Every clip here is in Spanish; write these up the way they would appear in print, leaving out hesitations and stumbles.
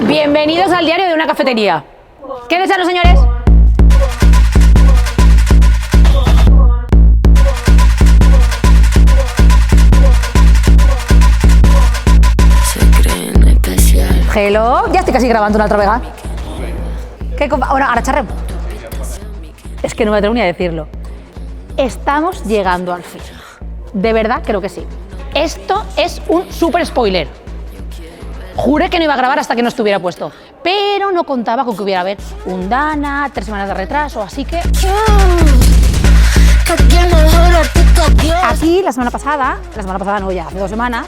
Bienvenidos al diario de una cafetería. ¿Qué desean los señores? Hello, ya estoy casi grabando una altra vegada. Bueno, ahora charrem. Es que no me atrevo ni a decirlo. Estamos llegando al fin. De verdad, creo que sí. Esto es un súper spoiler. Juré que no iba a grabar hasta que no estuviera puesto, pero no contaba con que hubiera haber un Dana, 3 semanas de retraso, así que... Aquí la semana pasada no, ya hace 2 semanas,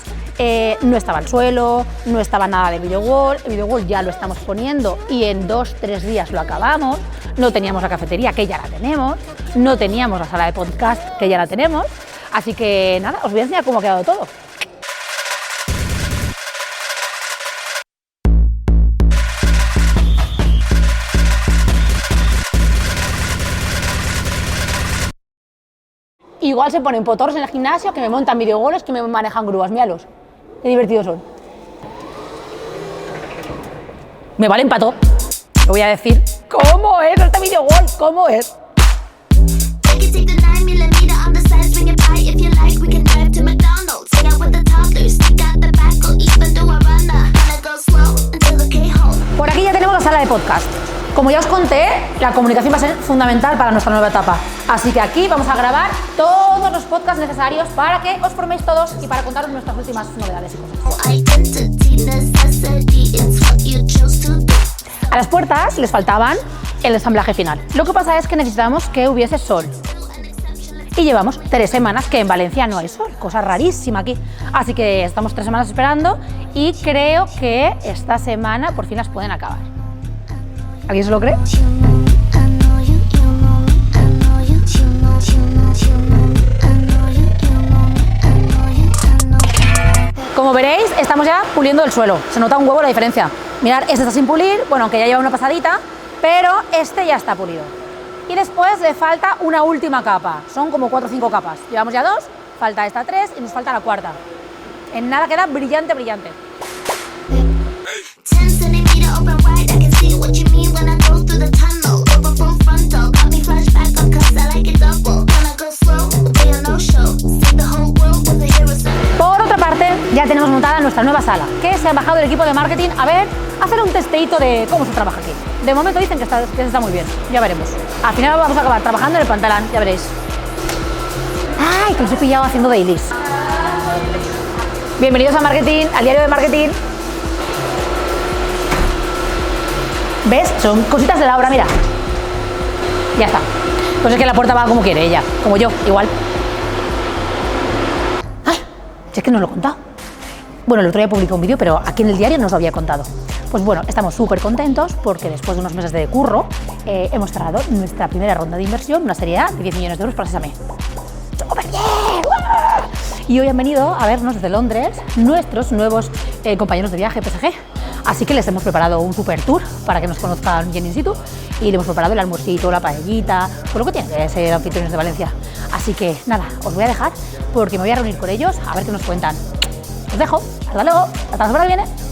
no estaba el suelo, no estaba nada de videowall, el videowall ya lo estamos poniendo y en 2-3 días lo acabamos, no teníamos la cafetería, que ya la tenemos, no teníamos la sala de podcast, que ya la tenemos, así que nada, os voy a enseñar cómo ha quedado todo. Igual se ponen potorros en el gimnasio, que me montan videogoles, que me manejan grúas, míralos. Qué divertidos son. Me vale empató. Lo voy a decir. ¿Cómo es este videogol? ¿Cómo es? Por aquí ya tenemos la sala de podcast. Como ya os conté, la comunicación va a ser fundamental para nuestra nueva etapa. Así que aquí vamos a grabar todos los podcasts necesarios para que os forméis todos y para contaros nuestras últimas novedades y cosas. A las puertas les faltaban el ensamblaje final. Lo que pasa es que necesitábamos que hubiese sol. Y llevamos 3 semanas que en Valencia no hay sol, cosa rarísima aquí. Así que estamos 3 semanas esperando y creo que esta semana por fin las pueden acabar. ¿Alguien se lo cree? Como veréis, estamos ya puliendo el suelo. Se nota un huevo la diferencia. Mirad, este está sin pulir, bueno, aunque ya lleva una pasadita, pero este ya está pulido. Y después le falta una última capa. Son como 4 o 5 capas. Llevamos ya 2, falta esta 3 y nos falta la 4ª. En nada queda brillante, brillante. Por otra parte, ya tenemos montada nuestra nueva sala, que se ha bajado el equipo de marketing a ver, hacer un testeito de cómo se trabaja aquí. De momento dicen que se está muy bien, ya veremos. Al final vamos a acabar trabajando en el pantalón, ya veréis. ¡Ay, que los he pillado haciendo dailies! Bienvenidos a Marketing, al diario de marketing. ¿Ves? Son cositas de la obra, mira. Ya está. Pues es que la puerta va como quiere ella, como yo, igual. ¡Ay! Si es que no lo he contado. Bueno, el otro día publiqué un vídeo, pero aquí en el diario no os lo había contado. Pues bueno, estamos súper contentos porque después de unos meses de curro hemos cerrado nuestra primera ronda de inversión, una serie A de 10 millones de euros para Sésame. ¡Súper bien! ¡Uah! Y hoy han venido a vernos desde Londres nuestros nuevos compañeros de viaje PSG. Así que les hemos preparado un super tour para que nos conozcan bien in situ y le hemos preparado el almuercito, la paellita, por lo que tiene que ser anfitriones de Valencia. Así que nada, os voy a dejar porque me voy a reunir con ellos a ver qué nos cuentan. Os dejo, hasta luego, hasta la semana que viene.